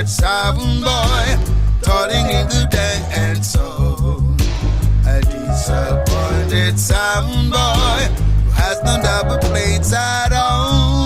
that sound boy, turning into dance soul. A disappointed sound boy who has no double plates at all.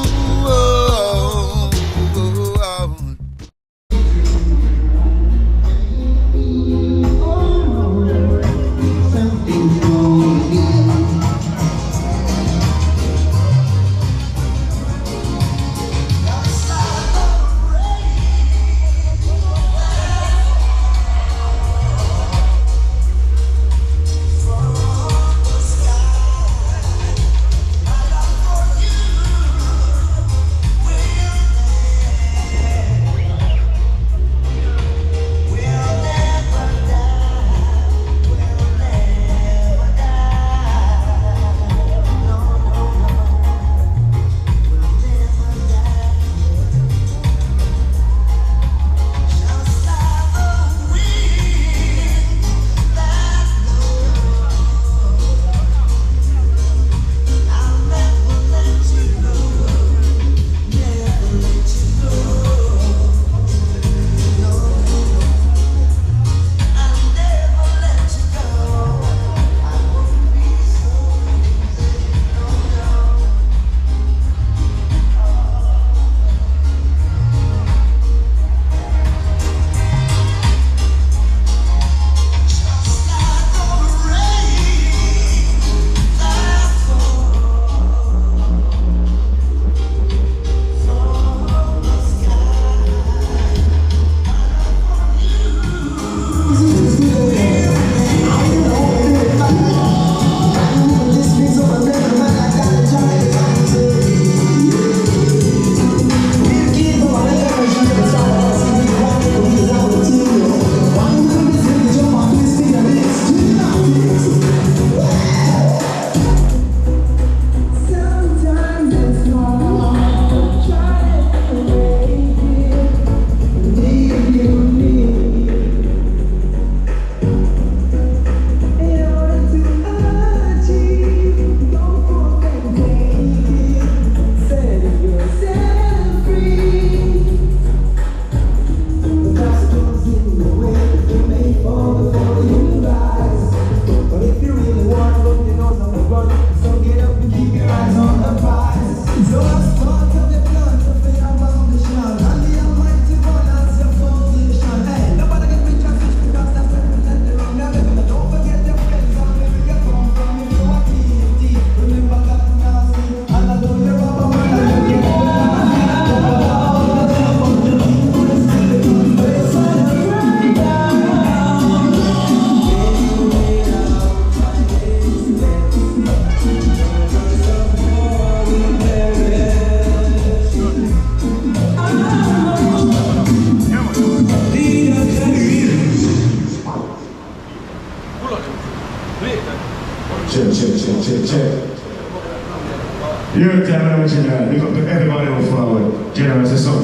You're telling what you got. Big up to everybody on forward. Generous and son.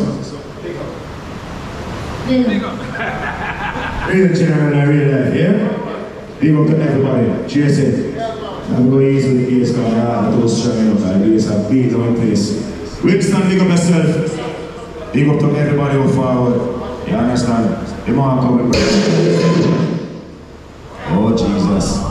Real general and real life, yeah? Big up to everybody. Cheers it. I'm going easy with the bass because I don't strong enough. I do this a beat on my place. Winston, big up yourself. Big up to everybody on forward. You understand? The man coming back. Oh Jesus.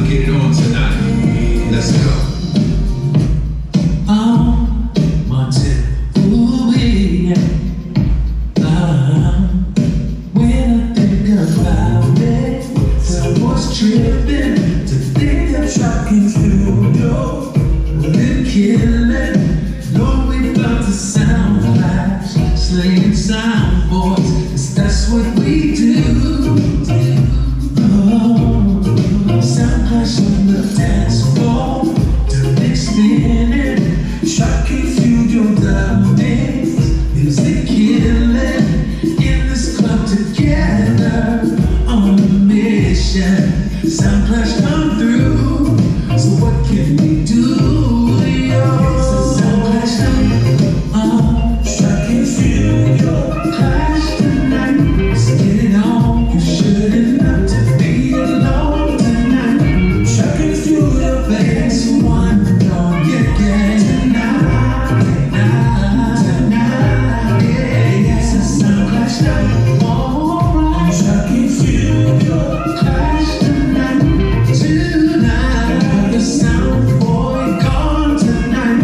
get it on tonight. Let's go. When I think about it, someone's tripping to think that trucking through your will kill it. Lord, we about to sound clash, slaying sound boys, 'cause that's what we do. Oh, sound clash on the dance floor, the next minute, trucking through your dominance, music killing. In this club together on a mission, sound clash come through. So what can we do? It's a sound clash night. Trucking through your clash tonight. Let's get it on. You shouldn't have to be alone tonight. Trucking through your place, one don't get tonight. It's a sound clash night. I'm trucking through your clash tonight. The sound boy gone tonight.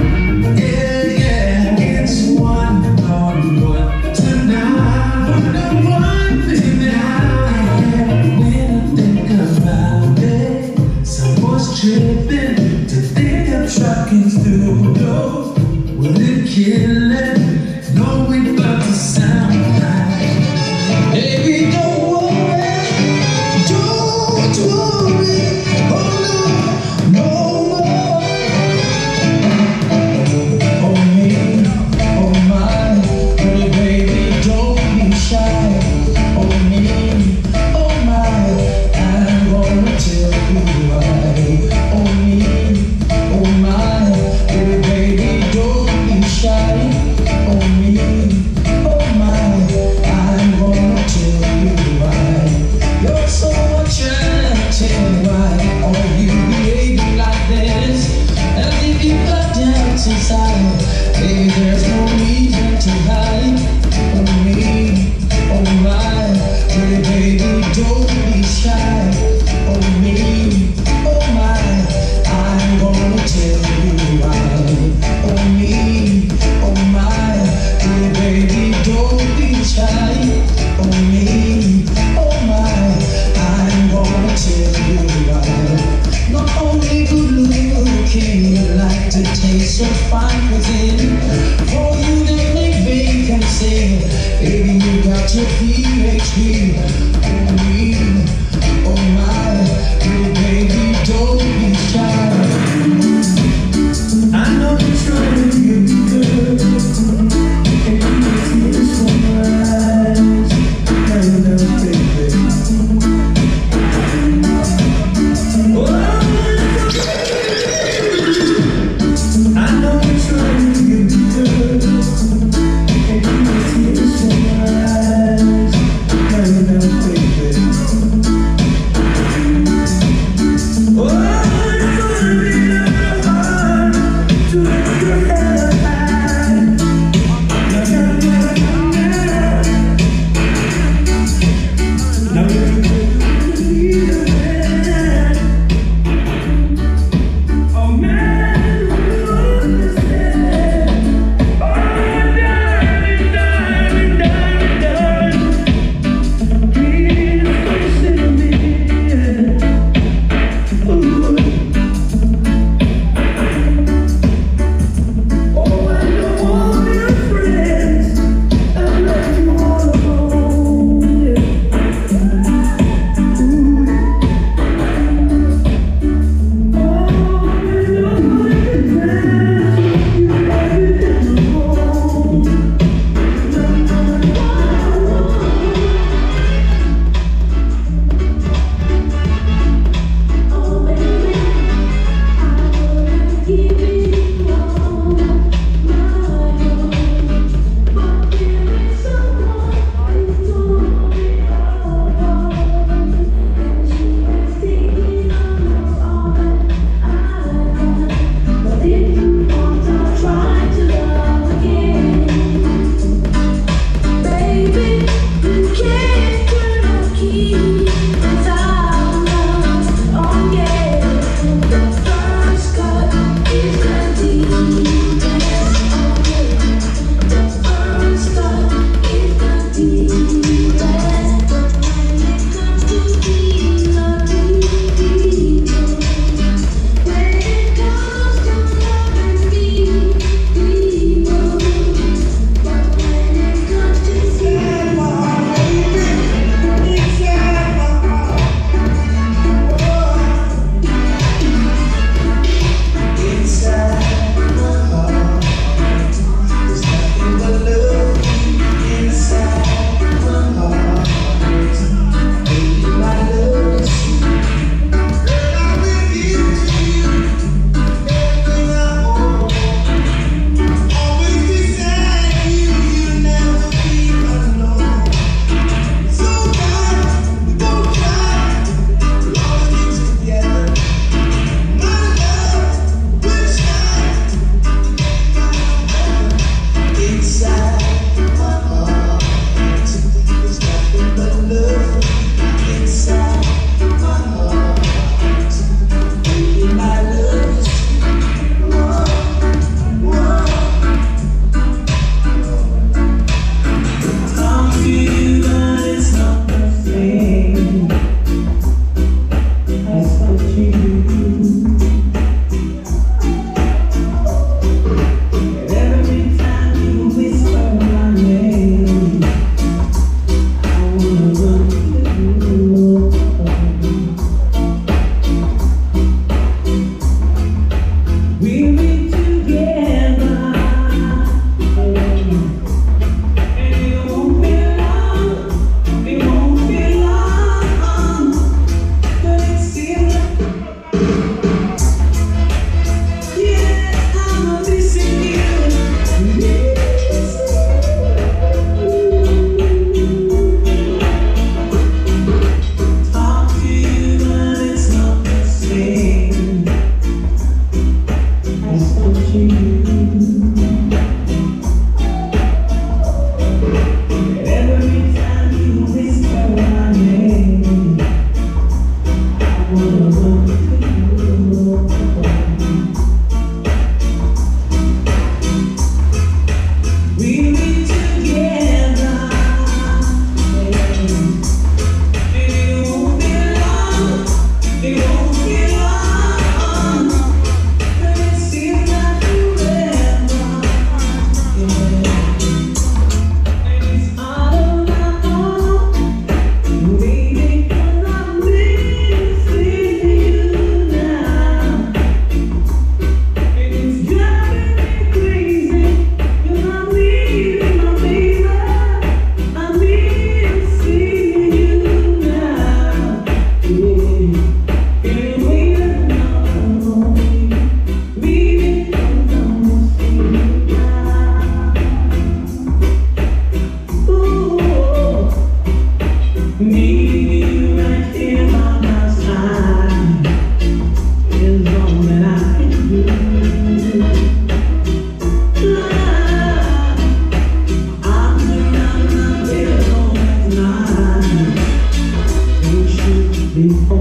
It's one on one tonight. One on one tonight. When I think about it, someone's tripping to think I'm trucking through those. Will it kill it? No, we about to sound like. Baby, don't worry, don't worry, oh no, no. Oh me, oh my, pretty baby, don't be shy. Oh me, oh my, I'm gonna tell you why. Oh me, oh my, pretty baby, don't be shy. Oh me, oh my, I'm gonna tell you why. You're so attractive, why are you behaving like this? As if you got doubts inside. Baby, there's no reason to hide. Oh me, oh my, pretty baby, don't be shy. Oh me, oh my, I'm gonna tell you why. Oh me, oh my, pretty baby, don't be shy. Oh me, oh my, I'm gonna tell you why. Not only good looking, you like to taste so fine cuisine. For you to make vacancy, baby, you got your PhD. Oh me, oh my, pretty baby, don't be shy. I know you're trying to get good, and you can see this from your eyes. Now you never take it. I know you're trying to get good, and you can see this from your eyes.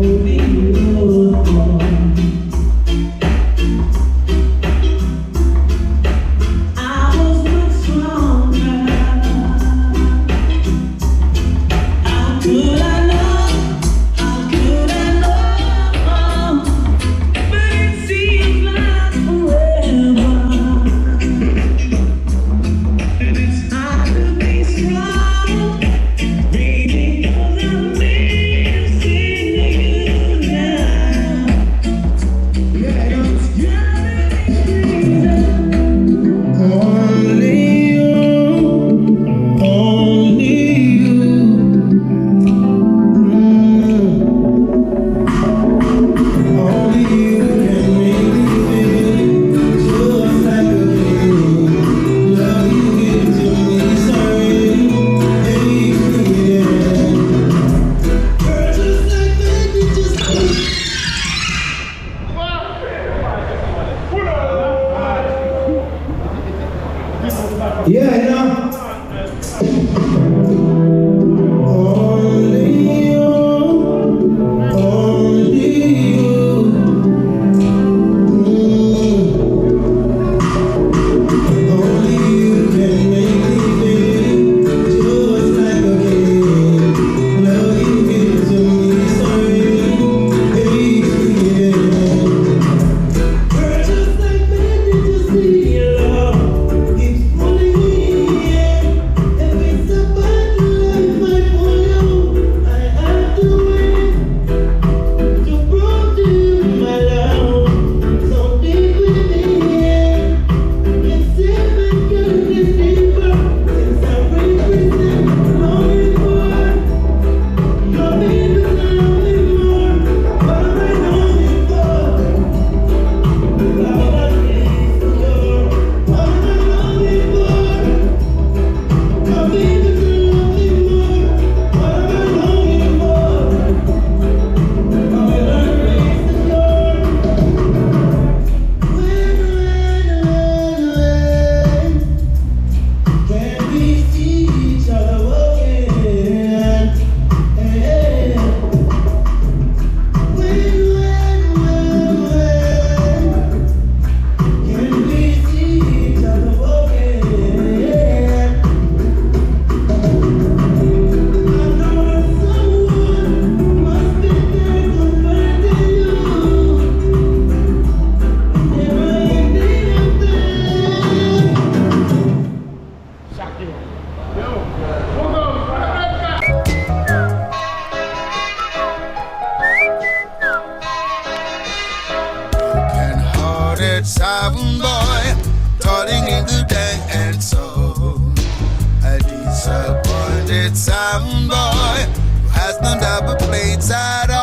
only you. I was much stronger. How could I know? How could I know? But it seems like forever. It's hard to be strong, baby, 'cause I'm missing you now. Yeah, only you, only you. Only you can make me feel just like a king. Love you give to me, sorry, baby, yeah. Girl, just like baby, just yeah, you know. Only you, only you. Only you can make me feel just like a king. Love you give to me, sorry, baby, yeah. Girl, just like baby, just need your love. Keeps pulling me in. If it's a bad life I pull you, I have to win. To prove to you my love, so deep within. It's even getting deeper since I represent longing for. Loving you, loving more. What am I longing for? Love that is secure. What am I longing for? Loving you, loving more. What am I longing for? Love that is secure. Can we see each other again? When can we see each other again? I know someone must be there comforting you. Never ending up there. Broken-hearted sound boy, toiling in the dance soul. A disappointed sound boy who has no double plates at all.